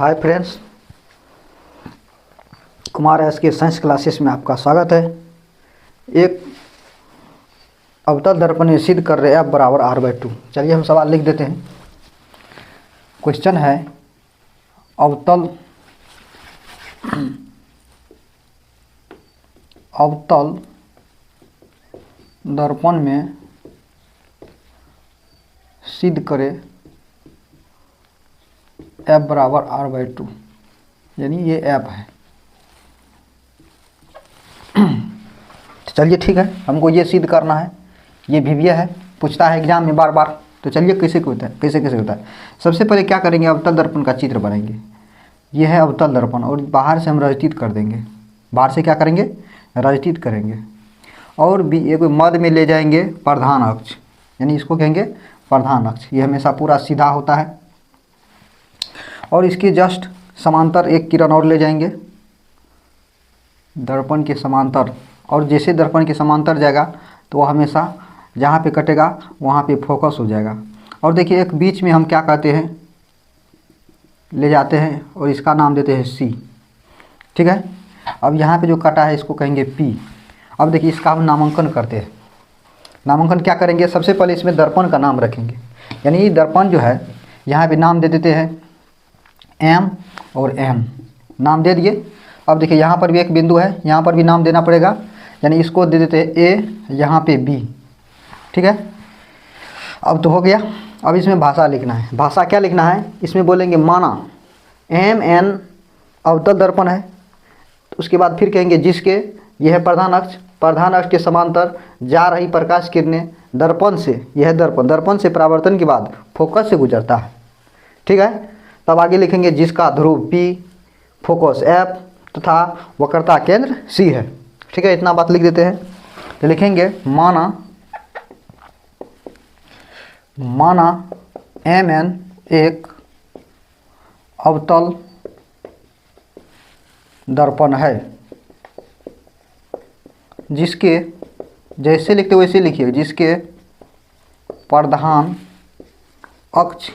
Hi friends, Kumar S के science classes में आपका स्वागत है। एक अवतल दर्पण में सिद्ध कर रहे F बराबर R/2। चलिए हम सवाल लिख देते हैं। क्वेश्चन है अवतल दर्पण में सिद्ध करे F बराबर R/2, यानी ये F है। चलिए ठीक है, हमको ये सिद्ध करना है। ये विविया है, पूछता है एग्जाम में बार बार। तो चलिए कैसे होता है, कैसे होता है। सबसे पहले क्या करेंगे, अवतल दर्पण का चित्र बनाएंगे। ये है अवतल दर्पण और बाहर से हम रजित कर देंगे। बाहर से क्या करेंगे, रजित करेंगे और भी एक मध्य में ले जाएंगे प्रधान अक्ष, यानी इसको कहेंगे प्रधान अक्ष। ये हमेशा पूरा सीधा होता है और इसके जस्ट समांतर एक किरण और ले जाएंगे दर्पण के समांतर। और जैसे दर्पण के समांतर जाएगा तो वह हमेशा जहाँ पे कटेगा वहाँ पे फोकस हो जाएगा। और देखिए एक बीच में हम क्या कहते हैं, ले जाते हैं और इसका नाम देते हैं C। ठीक है, अब यहाँ पे जो कटा है इसको कहेंगे P। अब देखिए इसका हम नामांकन करते हैं। नामांकन क्या करेंगे, सबसे पहले इसमें दर्पण का नाम रखेंगे। यानी दर्पण जो है यहाँ पे नाम दे देते हैं M और N, नाम दे दिए। अब देखिए यहाँ पर भी एक बिंदु है, यहाँ पर भी नाम देना पड़ेगा। यानी इसको दे देते हैं A, यहाँ पे B। ठीक है, अब तो हो गया। अब इसमें भाषा लिखना है। भाषा क्या लिखना है, इसमें बोलेंगे माना MN अवतल दर्पण है। तो उसके बाद फिर कहेंगे जिसके, यह है प्रधान अक्ष, प्रधान अक्ष के समांतर जा रही प्रकाश किरणें दर्पण से, यह है दर्पण, दर्पण से परावर्तन के बाद फोकस से गुजरता है। ठीक है, तब आगे लिखेंगे जिसका ध्रुव P, फोकस F तथा वक्रता केंद्र C है। ठीक है, इतना बात लिख देते हैं। तो लिखेंगे माना MN एक अवतल दर्पण है जिसके, जैसे लिखते वैसे लिखिए, जिसके प्रधान अक्ष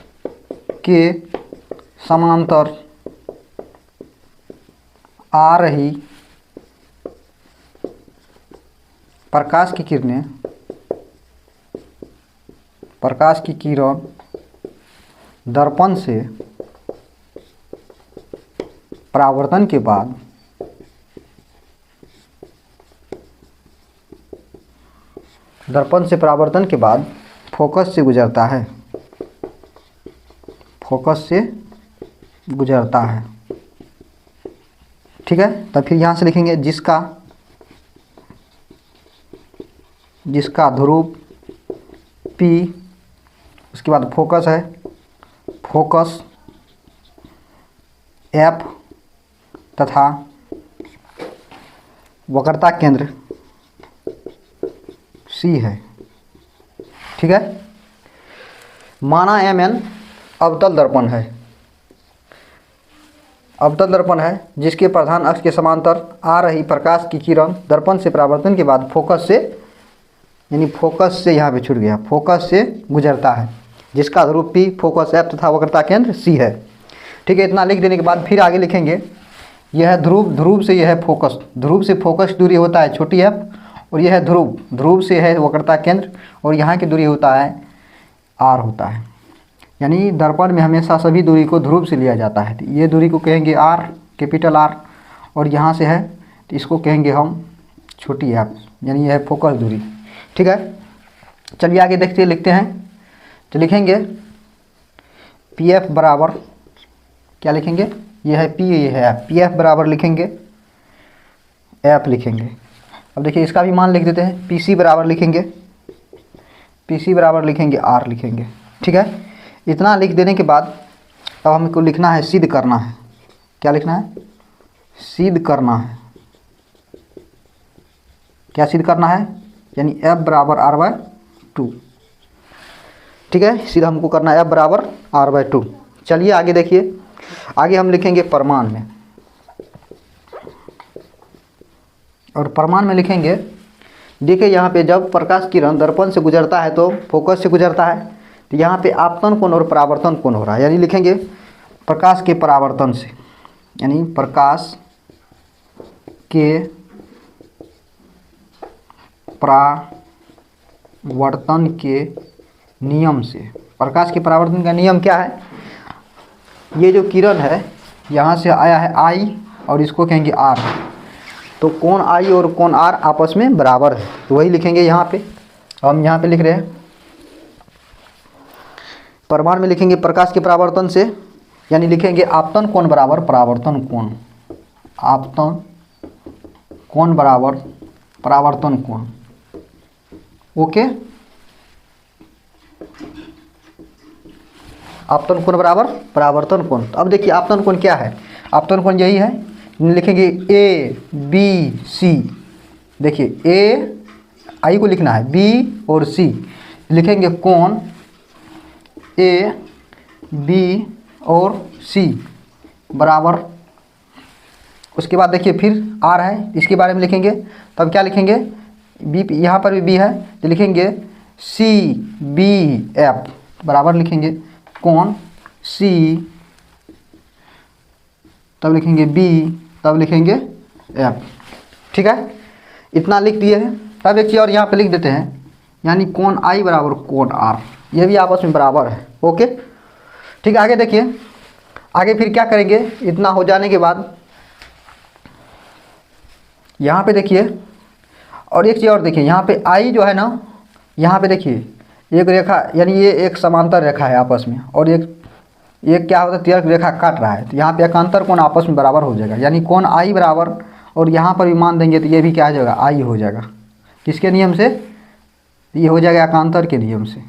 के समांतर आ रही प्रकाश की किरणें, प्रकाश की किरण दर्पण से परावर्तन के बाद फोकस से गुजरता है, फोकस से गुजरता है। ठीक है, तब फिर यहाँ से लिखेंगे जिसका ध्रुव P, उसके बाद फोकस है, फोकस F तथा वक्रता केंद्र C है। ठीक है, माना MN अवतल दर्पण है, अवतल दर्पण है जिसके प्रधान अक्ष के समांतर आ रही प्रकाश की किरण दर्पण से परावर्तन के बाद फोकस से, यानी फोकस से यहाँ पे छूट गया, फोकस से गुजरता है। जिसका ध्रुव P, फोकस F तथा वक्रता केंद्र C है। ठीक है, इतना लिख देने के बाद फिर आगे लिखेंगे यह है ध्रुव, ध्रुव से यह है फोकस, ध्रुव से फोकस दूरी होता है छोटी f, और यह है ध्रुव, ध्रुव से है वक्रता केंद्र और यहाँ की दूरी होता है R होता है। यानी दर्पण में हमेशा सभी दूरी को ध्रुव से लिया जाता है। तो ये दूरी को कहेंगे R, कैपिटल R, और यहाँ से है तो इसको कहेंगे हम छोटी f, यानी यह है फोकस दूरी। ठीक है, चलिए आगे देखते लिखते हैं। तो लिखेंगे PF बराबर, क्या लिखेंगे, यह है P, यह है F, PF बराबर लिखेंगे F लिखेंगे। अब देखिए इसका भी मान लिख देते हैं, PC बराबर लिखेंगे, PC बराबर लिखेंगे R लिखेंगे। ठीक है, इतना लिख देने के बाद अब हमको लिखना है, सिद्ध करना है। क्या लिखना है, सिद्ध करना है। क्या सिद्ध करना है, यानी F बराबर R/2। ठीक है, सीधा हमको करना है F बराबर R/2। चलिए आगे देखिए, आगे हम लिखेंगे प्रमाण में। और प्रमाण में लिखेंगे, देखिए यहाँ पे जब प्रकाश किरण दर्पण से गुजरता है तो फोकस से गुजरता है। तो यहाँ पे आपतन कोण और परावर्तन कोण हो रहा है, यानी लिखेंगे प्रकाश के परावर्तन से, यानी प्रकाश के परावर्तन के नियम से। प्रकाश के परावर्तन का नियम क्या है? ये जो किरण है यहाँ से आया है I और इसको कहेंगे R, तो कोण I और कोण R आपस में बराबर है, तो वही लिखेंगे यहाँ पे। हम यहाँ पे लिख रहे हैं प्रमाण में लिखेंगे प्रकाश के परावर्तन से, यानी लिखेंगे आपतन कोण बराबर परावर्तन कोण, आपतन कोण बराबर परावर्तन कोण। ओके, आपतन कोण बराबर परावर्तन कोण। तो अब देखिए आपतन कोण क्या है? आपतन कोण यही है, लिखेंगे A B C। देखिए A I को लिखना है, B और C लिखेंगे कोण A B और C बराबर, उसके बाद देखिए फिर R है, इसके बारे में लिखेंगे। तब क्या लिखेंगे? B, यहाँ पर भी B है तो लिखेंगे C B F बराबर लिखेंगे कोण C, तब लिखेंगे B, तब लिखेंगे F। ठीक है, इतना लिख दिए हैं। तब एक चीज़ और यहाँ पे लिख देते हैं, यानी कोण I बराबर कोण R, ये भी आपस में बराबर है। ओके, ठीक है। आगे देखिए, आगे फिर क्या करेंगे? इतना हो जाने के बाद यहाँ पे देखिए, और एक चीज़ और देखिए, यहाँ पे I जो है ना, यहाँ पे देखिए एक रेखा, यानी ये एक समांतर रेखा है आपस में, और एक क्या होता है, तिर्यक रेखा काट रहा है, तो यहाँ पे एकांतर कोण आपस में बराबर हो जाएगा, यानी कोण I बराबर, और यहाँ पर भी मान देंगे तो ये भी क्या हो जाएगा? I हो जाएगा। किसके नियम से? ये हो जाएगा एकांतर के नियम से।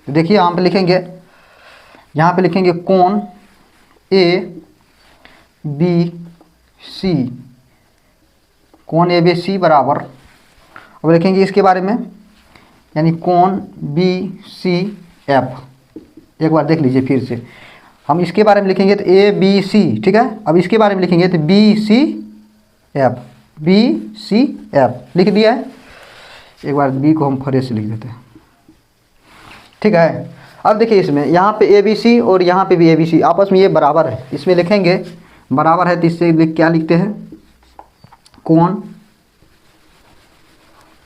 तो देखिए यहाँ पे लिखेंगे, यहाँ पे लिखेंगे कोण A B C, कोण A B C बराबर, अब लिखेंगे इसके बारे में, यानी कोण B C F। एक बार देख लीजिए फिर से, हम इसके बारे में लिखेंगे तो A B C, ठीक है। अब इसके बारे में लिखेंगे तो B C F, B C F लिख दिया है। एक बार B को हम फरे से लिख देते हैं, ठीक है। अब देखिए इसमें यहाँ पे ABC और यहाँ पे भी ABC आपस में ये बराबर है, इसमें लिखेंगे बराबर है तो इससे क्या लिखते हैं? कोण,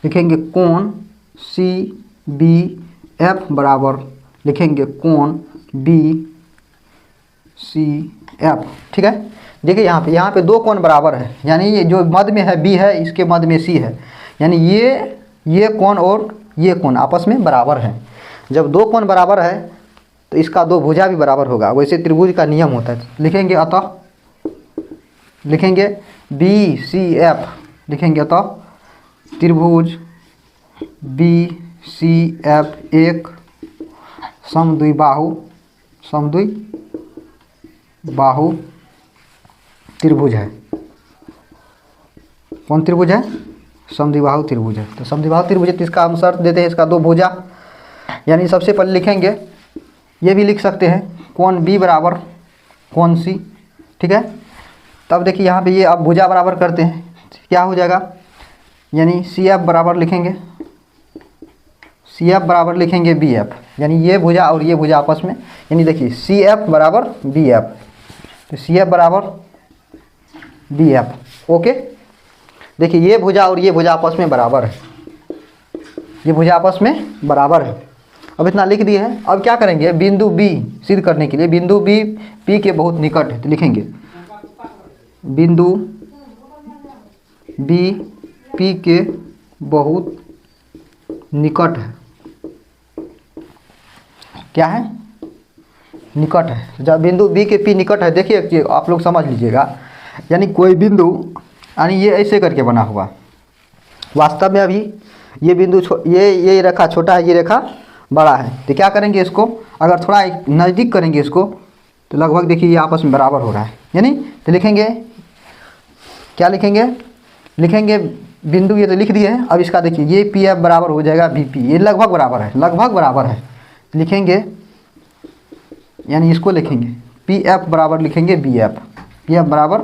लिखेंगे कोण C B F बराबर लिखेंगे कोण B C F, ठीक है। देखिए यहाँ पे दो कोण बराबर है, यानी ये जो मध्य में है B है, इसके मध्य में C है, यानी ये कोण और ये कोण आपस में बराबर है। जब दो कोण बराबर है तो इसका दो भुजा भी बराबर होगा, वैसे त्रिभुज का नियम होता है। लिखेंगे अतः, लिखेंगे B C F, लिखेंगे अतः त्रिभुज B C F एक समद्विबाहु त्रिभुज है। कौन त्रिभुज है? समद्विबाहु त्रिभुज है। तो समद्विबाहु त्रिभुज है तो इसका हम शर्त देते हैं इसका दो भुजा, यानी सबसे पहले लिखेंगे, ये भी लिख सकते हैं कोण B बराबर कोण C, ठीक है। तब देखिए यहाँ पे ये अब भुजा बराबर करते हैं, क्या हो जाएगा? यानी CF बराबर लिखेंगे, CF बराबर लिखेंगे BF, यानी ये भुजा और ये भुजा आपस में, यानी देखिए CF बराबर BF, तो CF बराबर BF। ओके, देखिए ये भुजा और ये भुजा आपस में बराबर है, ये भुजा आपस में बराबर है। अब इतना लिख दिए हैं। अब क्या करेंगे? बिंदु B सिद्ध करने के लिए, बिंदु B P के बहुत निकट है, तो लिखेंगे बिंदु B P के बहुत निकट है। क्या है? निकट है। जब बिंदु B के P निकट है, देखिए एक चीज आप लोग समझ लीजिएगा, यानी कोई बिंदु, यानी ये ऐसे करके बना हुआ, वास्तव में अभी ये बिंदु ये रेखा छोटा है, ये रेखा बड़ा है, तो क्या करेंगे इसको, अगर थोड़ा नज़दीक करेंगे इसको, तो लगभग देखिए ये आपस में बराबर हो रहा है, यानी तो लिखेंगे, क्या लिखेंगे? लिखेंगे बिंदु, ये तो लिख दिए हैं। अब इसका देखिए ये PF बराबर हो जाएगा BP, ये लगभग बराबर है, लगभग बराबर है, लिखेंगे, यानी इसको लिखेंगे PF बराबर लिखेंगे BF, PF बराबर।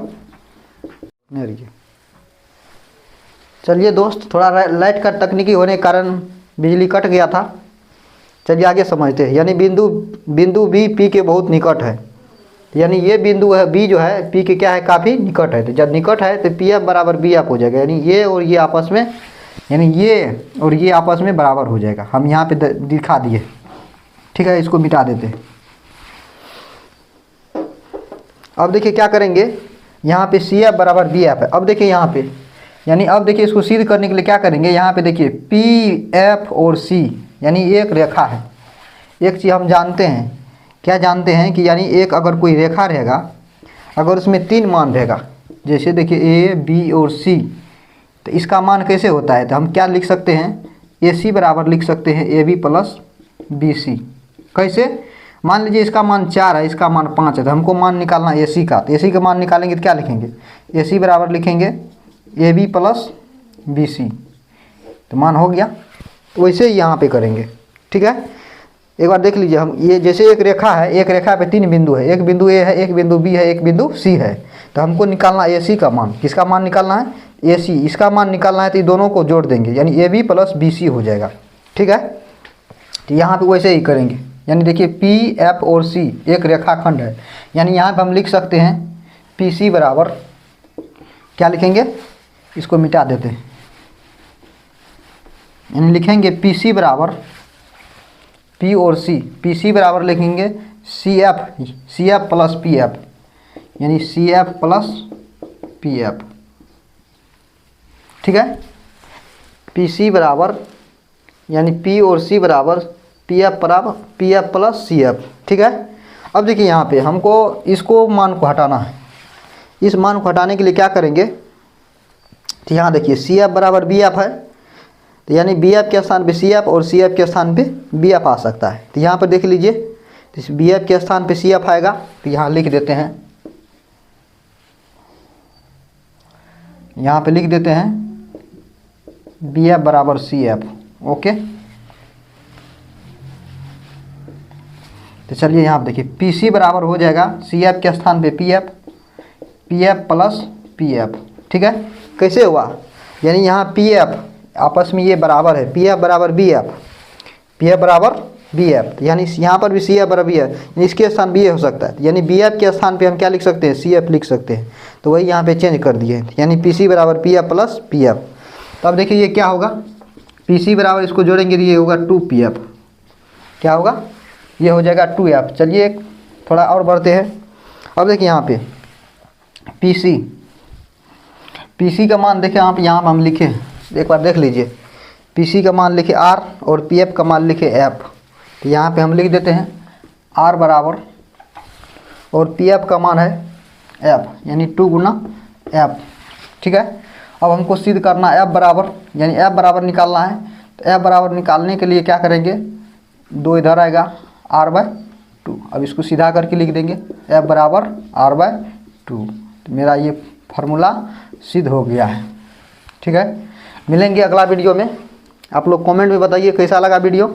चलिए दोस्त, थोड़ा लाइट का तकनीकी होने के कारण बिजली कट गया था। चलिए आगे समझते हैं, यानी बिंदु B P के बहुत निकट है, यानी ये बिंदु है बी जो है पी के क्या है, काफ़ी निकट है। तो जब निकट है तो पी एफ बराबर बी एफ हो जाएगा, यानी ये और ये आपस में, यानी ये और ये आपस में बराबर हो जाएगा। हम यहाँ पे दिखा दिए, ठीक है। इसको मिटा देते हैं। अब देखिए क्या करेंगे, यहाँ पे सी एफ बराबर बी एफ है। अब देखिए यहाँ पे, यानी अब देखिए इसको सिद्ध करने के लिए क्या करेंगे, यहाँ पे देखिए पी एफ और सी यानी एक रेखा है। एक चीज़ हम जानते हैं, क्या जानते हैं कि यानी एक अगर कोई रेखा रहेगा, अगर उसमें 3 मान रहेगा, जैसे देखिए ए बी और सी, तो इसका मान कैसे होता है, तो हम क्या लिख सकते हैं, ए सी बराबर लिख सकते हैं A B plus B C. कैसे, मान लीजिए इसका मान 4 है, इसका मान 5 है, तो हमको मान निकालना ए सी का। तो ए सी का मान निकालेंगे तो क्या लिखेंगे, ए सी बराबर लिखेंगे A B plus B C, तो मान हो गया। तो वैसे ही यहाँ पे करेंगे, ठीक है। एक बार देख लीजिए, हम ये जैसे एक रेखा है, एक रेखा पे 3 बिंदु है, एक बिंदु ए है, एक बिंदु बी है, एक बिंदु सी है। तो हमको निकालना ए सी का मान, किसका मान निकालना है, ए सी, इसका मान निकालना है। तो ये दोनों को जोड़ देंगे, यानी A B plus B C हो जाएगा, ठीक है। तो यहाँ पे वैसे ही करेंगे, यानी देखिए पी एफ और सी एक रेखाखंड है, यानी यहाँ पे हम लिख सकते हैं पी सी बराबर, क्या लिखेंगे, इसको मिटा देते हैं, यानी लिखेंगे पी सी बराबर पी और सी, पी सी बराबर लिखेंगे C F plus P F, यानी C F plus P F, ठीक है। पी सी बराबर यानी पी और सी बराबर पी एफ बराबर P F plus C F, ठीक है। अब देखिए यहाँ पे हमको इसको मान को हटाना है। इस मान को हटाने के लिए क्या करेंगे, तो यहाँ देखिए सी एफ बराबर बी एफ है, तो यानी बी एफ के स्थान पे सी एफ और सी एफ के स्थान पे बी एफ आ सकता है। तो यहाँ पर देख लीजिए, तो इस बी एफ के स्थान पे सी एफ आएगा, तो यहाँ लिख देते हैं, यहाँ पे लिख देते हैं बी एफ बराबर सी एफ, ओके। तो चलिए यहाँ पर देखिए पी सी बराबर हो जाएगा सी एफ के स्थान पे P F plus P F, ठीक है। कैसे हुआ, यानी यहाँ पी एफ आपस में ये बराबर है, पी एफ बराबर बी एफ, पी एफ बराबर बी एफ, यानी यहाँ पर भी सी एफ बराबर बी एफ, इसके स्थान बी ए हो सकता है, यानी बी एफ के स्थान पे हम क्या लिख सकते हैं, सी एफ लिख सकते हैं। तो वही यहाँ पे चेंज कर दिए, यानी पी सी बराबर P F plus P F. तो अब देखिए ये क्या होगा, पी सी बराबर इसको जोड़ेंगे तो ये होगा 2 पी एफ, क्या होगा, ये हो जाएगा 2 एफ। चलिए थोड़ा और बढ़ते हैं। अब देखिए यहाँ पे पी सी का मान देखिए आप यहाँ पर हम लिखे, एक बार देख लीजिए, पी सी का मान लिखे आर और पी एफ का मान लिखे एफ। तो यहाँ पे हम लिख देते हैं आर बराबर, और पी एफ का मान है एफ, यानी 2 गुना एफ, ठीक है। अब हमको सिद्ध करना एफ बराबर, यानी एफ बराबर निकालना है। तो एफ बराबर निकालने के लिए क्या करेंगे, 2 इधर आएगा r/2। अब इसको सीधा करके लिख देंगे एफ बराबर r/2। तो मेरा ये फार्मूला सिद्ध हो गया है, ठीक है। मिलेंगे अगला वीडियो में। आप लोग कमेंट में बताइए कैसा लगा वीडियो।